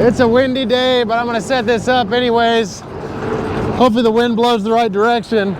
It's a windy day, but I'm gonna set this up anyways. Hopefully the wind blows the right direction.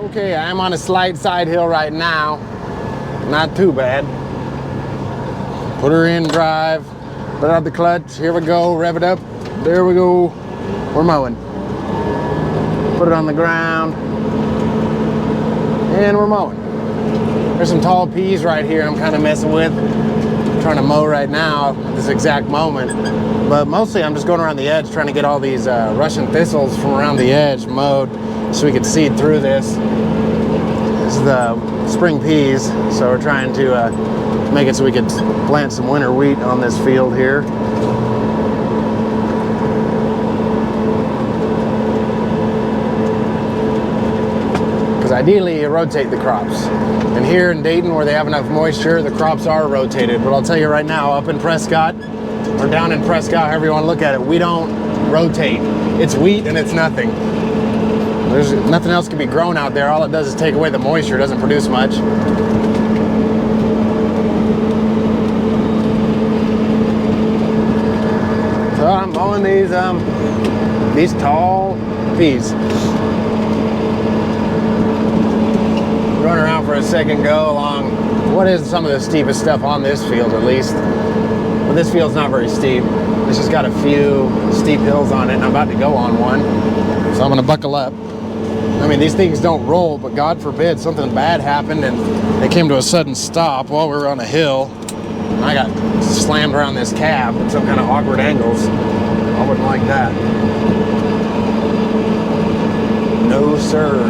Okay, I'm on a slight side hill right now. Not too bad. Put her in drive, put out the clutch, here we go, rev it up, there we go. We're mowing. Put it on the ground, and we're mowing. There's some tall peas right here I'm kind of messing with. I'm trying to mow right now at this exact moment. But mostly I'm just going around the edge trying to get all these Russian thistles from around the edge mowed so we can seed through this. This is the spring peas, so we're trying to make it so we can plant some winter wheat on this field here. Because ideally you rotate the crops. And here in Dayton, where they have enough moisture, the crops are rotated. But I'll tell you right now, up in Prescott, or down in Prescott, however you want to look at it, we don't rotate. It's wheat and it's nothing. There's nothing else can be grown out there. All it does is take away the moisture. It doesn't produce much. So I'm mowing these tall peas. Run around for a second, go along what is some of the steepest stuff on this field, at least. But this field's not very steep. It's just got a few steep hills on it, and I'm about to go on one. So I'm gonna buckle up. I mean, these things don't roll, but God forbid something bad happened and they came to a sudden stop while we were on a hill. And I got slammed around this cab at some kind of awkward angles. I wouldn't like that. No, sir.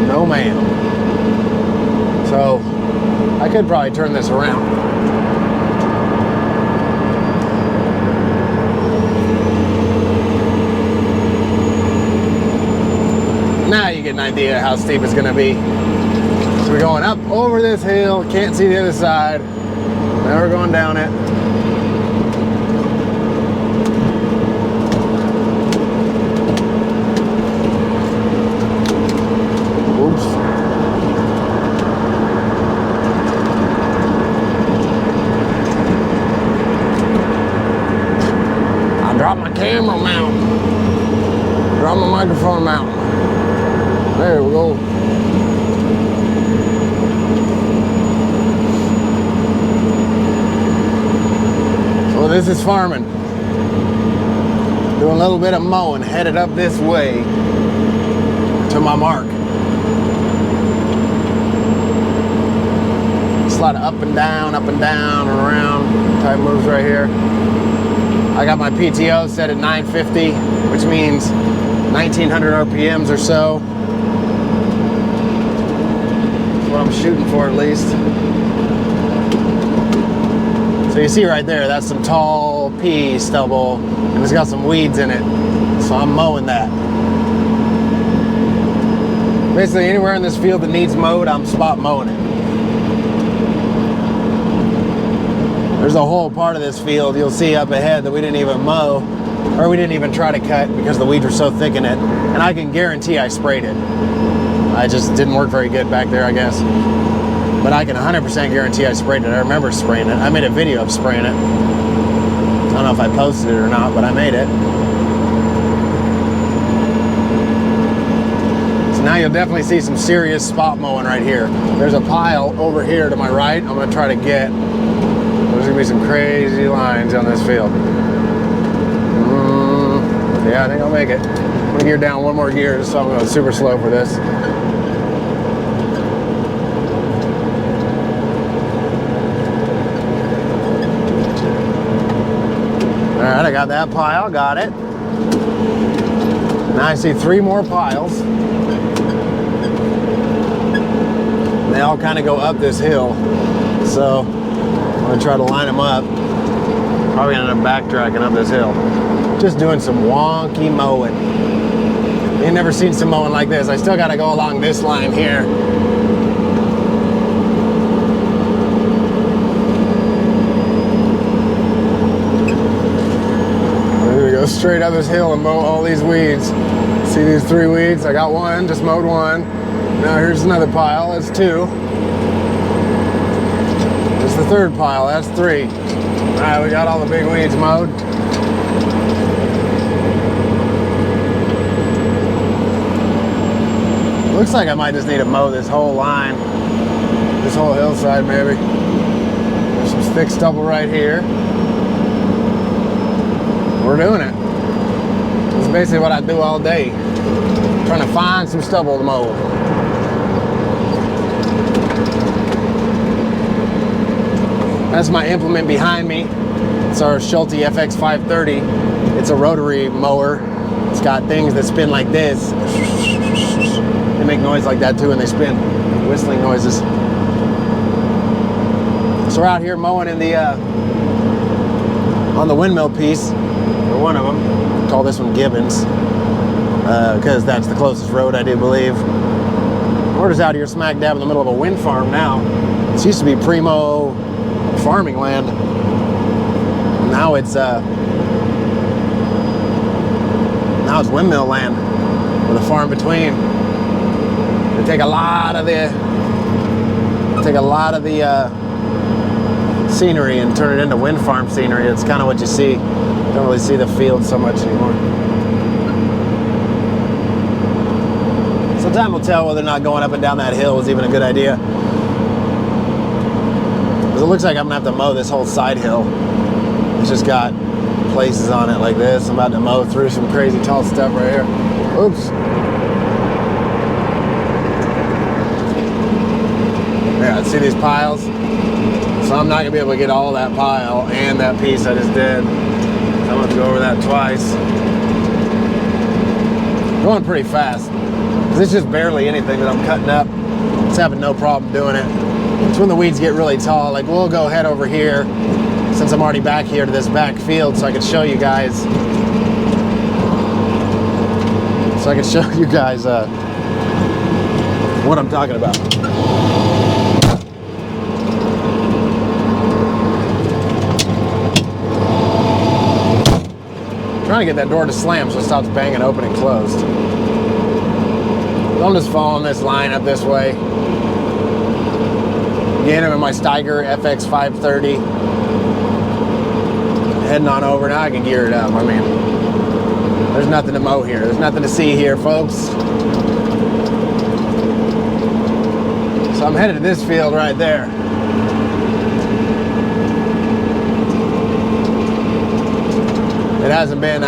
No, ma'am. So, I could probably turn this around. Now you get an idea how steep it's gonna be. So we're going up over this hill, can't see the other side. Now we're going down it. Oops. I dropped my camera mount. Dropped my microphone mount. There we go. So this is farming. Doing a little bit of mowing, headed up this way to my mark. Just a lot of up and down and around type moves right here. I got my PTO set at 950, which means 1900 RPMs or so. What I'm shooting for, at least. So you see right there, that's some tall pea stubble, and it's got some weeds in it. So I'm mowing that. Basically anywhere in this field that needs mowed, I'm spot mowing it. There's a whole part of this field you'll see up ahead that we didn't even mow, or we didn't even try to cut because the weeds were so thick in it. And I can guarantee I sprayed it. I just didn't work very good back there, I guess. But I can 100% guarantee I sprayed it. I remember spraying it. I made a video of spraying it. I don't know if I posted it or not, but I made it. So now you'll definitely see some serious spot mowing right here. There's a pile over here to my right. I'm gonna try to get. There's gonna be some crazy lines on this field. Yeah, I think I'll make it. I'm gonna gear down one more gear, so I'm going super slow for this. All right, I got that pile, got it. Now I see 3 more piles. They all kind of go up this hill. So I'm gonna try to line them up. Probably end up backtracking up this hill. Just doing some wonky mowing. You've never seen some mowing like this. I still gotta go along this line here. I'm gonna go straight up this hill and mow all these weeds. See these 3 weeds? I got one, just mowed one. Now here's another pile, that's 2. There's the 3rd pile, that's 3. All right, we got all the big weeds mowed. Looks like I might just need to mow this whole line, this whole hillside maybe. There's some thick stubble right here. We're doing it. It's basically what I do all day, trying to find some stubble to mow. That's my implement behind me. It's our SCHULTE FX-530. It's a rotary mower. It's got things that spin like this. They make noise like that too when they spin, whistling noises. So we're out here mowing in the on the windmill piece, or one of them. Call this one Gibbons, because that's the closest road, I do believe. We're just out here smack dab in the middle of a wind farm now. This used to be primo farming land. Now it's windmill land with a farm between. They take a lot of the scenery and turn it into wind farm scenery. It's kind of what you see. Don't really see the field so much anymore. So time will tell whether or not going up and down that hill is even a good idea. Because it looks like I'm gonna have to mow this whole side hill. It's just got places on it like this. I'm about to mow through some crazy tall stuff right here. Oops. Yeah, see these piles? So I'm not gonna be able to get all that pile and that piece I just did. So I'm gonna have to go over that twice. Going pretty fast. Because it's just barely anything that I'm cutting up. It's having no problem doing it. It's when the weeds get really tall. Like we'll go head over here, since I'm already back here to this back field, so I can show you guys. What I'm talking about. Trying to get that door to slam so it stops banging open and closed. So I'm just following this line up this way. Again, I'm in my STEIGER FX-530. Heading on over. Now I can gear it up. I mean, there's nothing to mow here. There's nothing to see here, folks. So I'm headed to this field right there. It hasn't been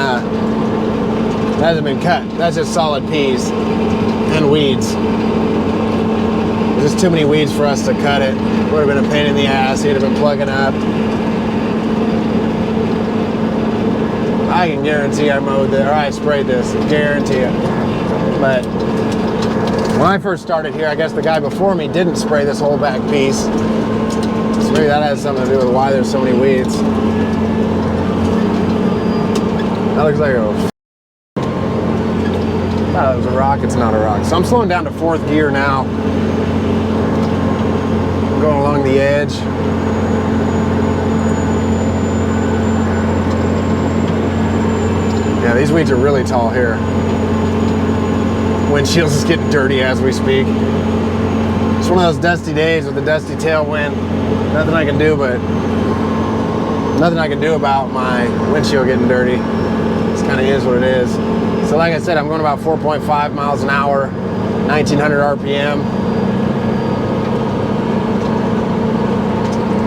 cut. That's just solid peas and weeds. There's just too many weeds for us to cut it. Would have been a pain in the ass. He'd have been plugging up. I can guarantee I mowed this, or I sprayed this. Guarantee it. But when I first started here, I guess the guy before me didn't spray this whole back piece. So maybe that has something to do with why there's so many weeds. That looks like a thought it was a rock. It's not a rock. So I'm slowing down to 4th gear now. I'm going along the edge. Yeah, these weeds are really tall here. Windshield's is getting dirty as we speak. It's one of those dusty days with a dusty tailwind. Nothing I can do about my windshield getting dirty. This kind of is what it is. So like I said, I'm going about 4.5 miles an hour, 1900 RPM.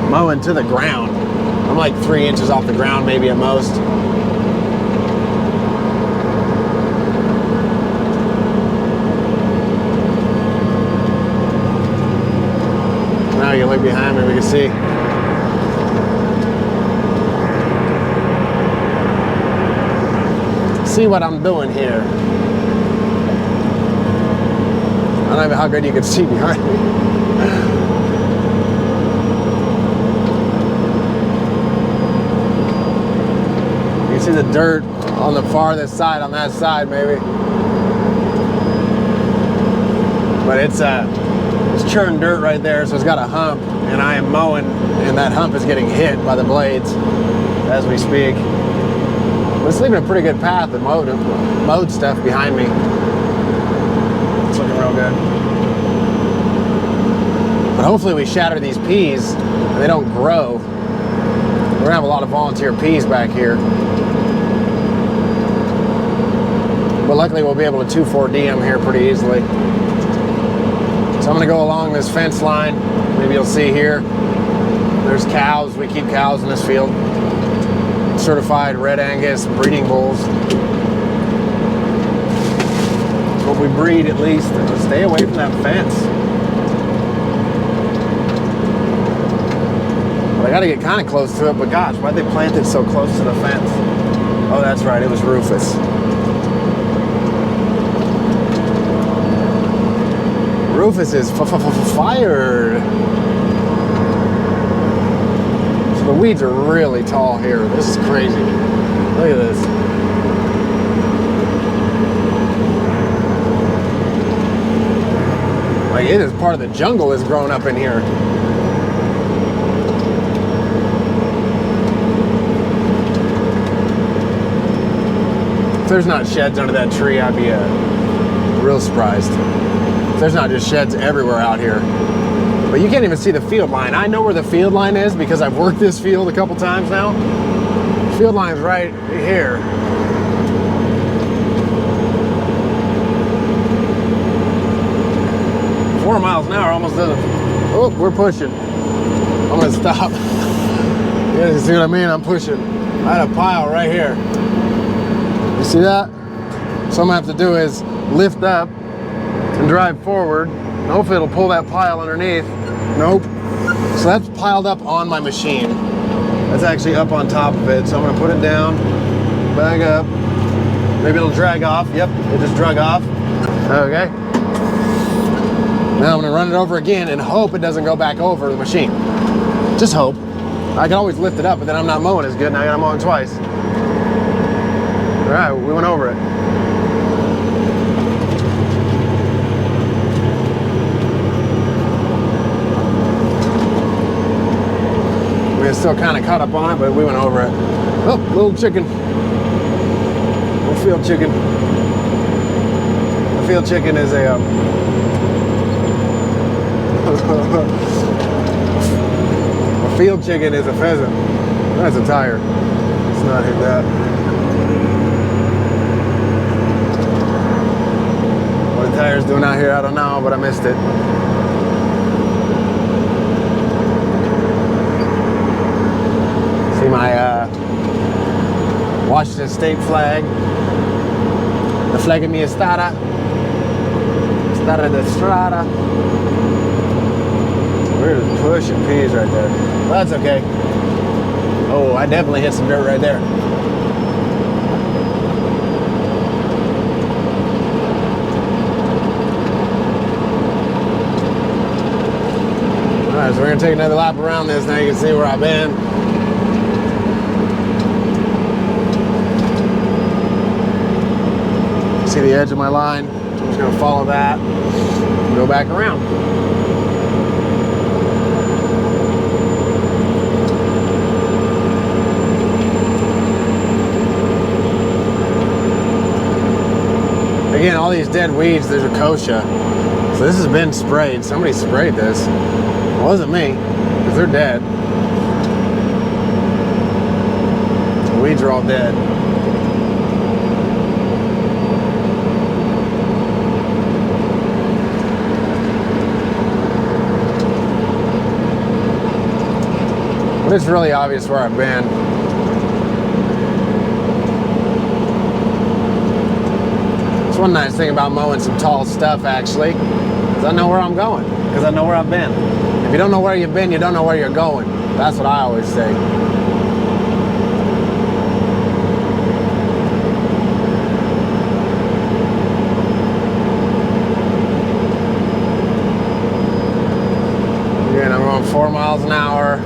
Mowing to the ground. I'm like 3 inches off the ground, maybe at most. Now you can look behind me, we can see. See what I'm doing here. I don't know how good you can see behind me. You can see the dirt on the farthest side, on that side maybe. But it's churned dirt right there, so it's got a hump, and I am mowing, and that hump is getting hit by the blades as we speak. But it's leaving a pretty good path of mowed stuff behind me. It's looking real good. But hopefully we shatter these peas and they don't grow. We're gonna have a lot of volunteer peas back here. But luckily we'll be able to 2,4-D them here pretty easily. So I'm gonna go along this fence line. Maybe you'll see here, there's cows. We keep cows in this field. Certified Red Angus breeding bulls. That's what we breed, at least. Stay away from that fence. Well, I gotta get kind of close to it, but gosh, why'd they plant it so close to the fence? Oh, that's right, it was Rufus. Rufus is fired. The weeds are really tall here. This is crazy. Look at this. Like, it is part of the jungle is grown up in here. If there's not sheds under that tree, I'd be real surprised. If there's not just sheds everywhere out here. But you can't even see the field line. I know where the field line is because I've worked this field a couple times now. The field line's right here. $4 miles an hour almost doesn't. Oh, we're pushing. I'm gonna stop. You guys see what I mean? I'm pushing. I had a pile right here. You see that? So I'm gonna have to do is lift up and drive forward. Hopefully it'll pull that pile underneath. Nope. So that's piled up on my machine. That's actually up on top of it. So I'm gonna put it down, back up. Maybe it'll drag off. Yep, it just drug off. Okay. Now I'm gonna run it over again and hope it doesn't go back over the machine. Just hope. I can always lift it up, but then I'm not mowing as good, and I gotta mow it twice. All right, we went over it. We're still kind of caught up on it, but we went over it. Oh, little chicken. Little field chicken. The field chicken is a field chicken is a pheasant. That's a tire. Let's not hit that. What the tire's doing out here, I don't know, but I missed it. See my Washington State flag. The flag of mi estado. Estado de Estrada. We're just pushing peas right there. Well, that's okay. Oh, I definitely hit some dirt right there. All right, so we're gonna take another lap around this. Now you can see where I've been. See the edge of my line? I'm just gonna follow that and go back around. Again, all these dead weeds, there's a kochia. So this has been sprayed. Somebody sprayed this. It wasn't me, because they're dead. The weeds are all dead. But it's really obvious where I've been. It's one nice thing about mowing some tall stuff, actually, is I know where I'm going, because I know where I've been. If you don't know where you've been, you don't know where you're going. That's what I always say. Again, I'm going 4 miles an hour.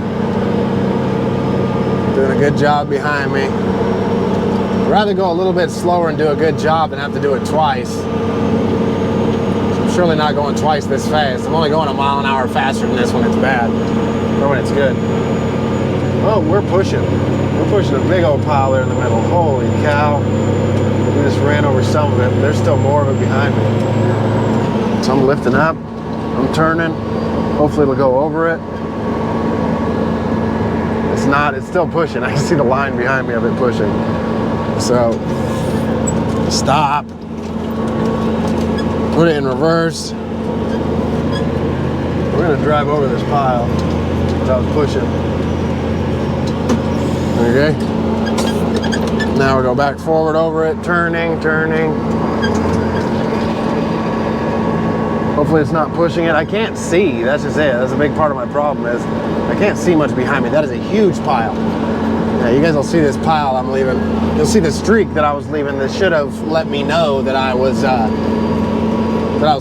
Doing a good job behind me. I'd rather go a little bit slower and do a good job than have to do it twice. I'm surely not going twice this fast. I'm only going a mile an hour faster than this when it's bad, or when it's good. Oh, we're pushing. We're pushing a big old pile there in the middle. Holy cow. We just ran over some of it, but there's still more of it behind me. So I'm lifting up, I'm turning. Hopefully it'll go over it. It's not, it's still pushing. I can see the line behind me of it pushing. So, stop, put it in reverse. We're gonna drive over this pile that I was pushing. Okay. Now we go back forward over it, turning. Hopefully it's not pushing it. I can't see, that's just it. That's a big part of my problem is I can't see much behind me. That is a huge pile. Yeah, you guys will see this pile I'm leaving. You'll see the streak that I was leaving. That should have let me know that I was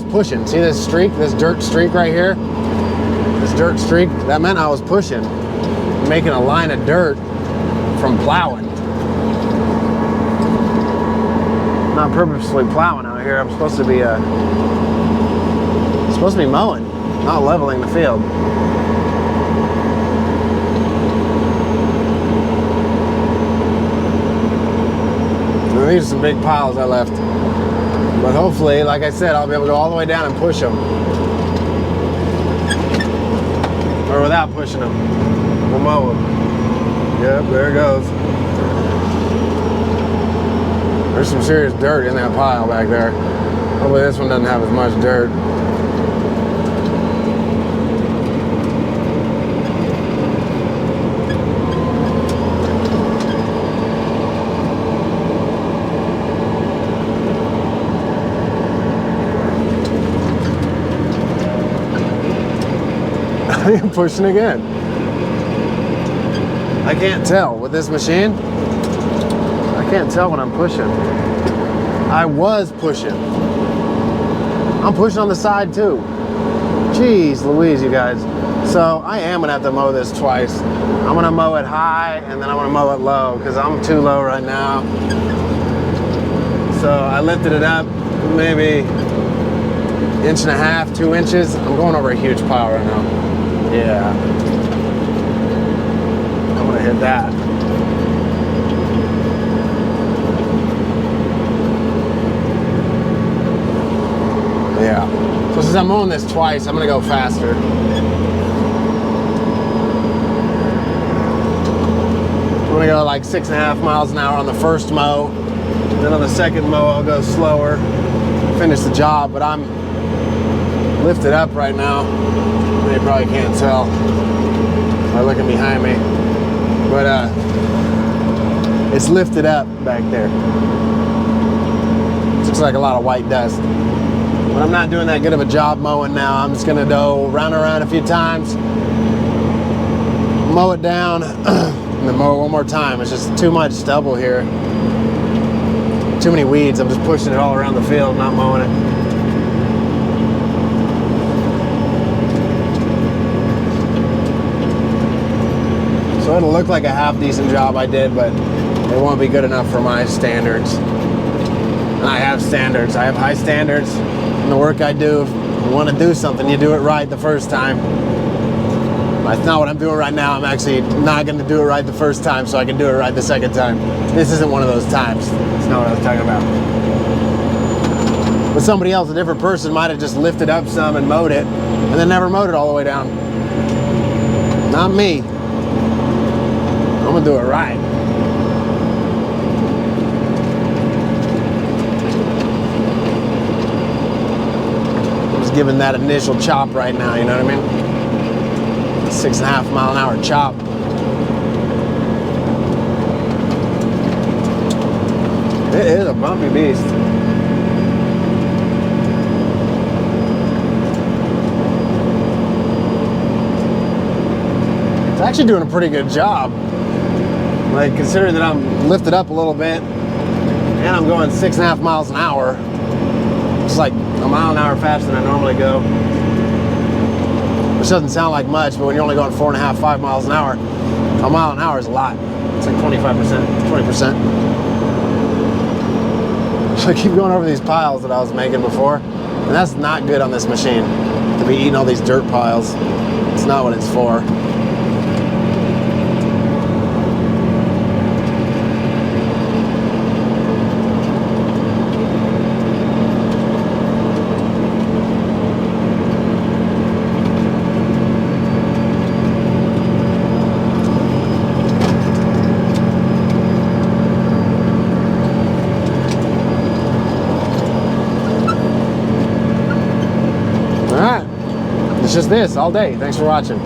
pushing. See this streak, this dirt streak right here? This dirt streak, that meant I was pushing, making a line of dirt from plowing. I'm not purposely plowing out here. I'm supposed to be mowing, not leveling the field. These are some big piles I left. But hopefully, like I said, I'll be able to go all the way down and push them. Or without pushing them. We'll mow them. Yep, there it goes. There's some serious dirt in that pile back there. Hopefully this one doesn't have as much dirt. I'm pushing again. I can't tell with this machine. I can't tell when I'm pushing. I was pushing. I'm pushing on the side too. Jeez Louise, you guys. So I am gonna have to mow this twice. I'm gonna mow it high and then I'm gonna mow it low because I'm too low right now. So I lifted it up maybe 1.5 inches, 2 inches. I'm going over a huge pile right now. Yeah. I'm gonna hit that. Yeah. So since I'm mowing this twice, I'm gonna go faster. I'm gonna go like 6.5 miles an hour on the first mow. Then on the second mow, I'll go slower, finish the job, but I'm lifted up right now. You probably can't tell by looking behind me, but it's lifted up back there. It looks like a lot of white dust. But I'm not doing that good of a job mowing now. I'm just gonna go round and around a few times, mow it down, and then mow it one more time. It's just too much stubble here. Too many weeds. I'm just pushing it all around the field, not mowing it. So it'll look like a half decent job I did, but it won't be good enough for my standards. And I have standards. I have high standards in the work I do. If you want to do something, you do it right the first time. That's not what I'm doing right now. I'm actually not going to do it right the first time so I can do it right the second time. This isn't one of those times. That's not what I was talking about. But somebody else, a different person, might have just lifted up some and mowed it and then never mowed it all the way down. Not me. I'm going to do it right. I'm just giving that initial chop right now, you know what I mean? 6.5 mile an hour chop. It is a bumpy beast. It's actually doing a pretty good job. Like, considering that I'm lifted up a little bit and I'm going 6.5 miles an hour. It's like a mile an hour faster than I normally go. Which doesn't sound like much, but when you're only going 4.5, 5 miles an hour, a mile an hour is a lot. It's like 25%, 20%. So I keep going over these piles that I was making before, and that's not good on this machine, to be eating all these dirt piles. It's not what it's for. It's just this all day. Thanks for watching.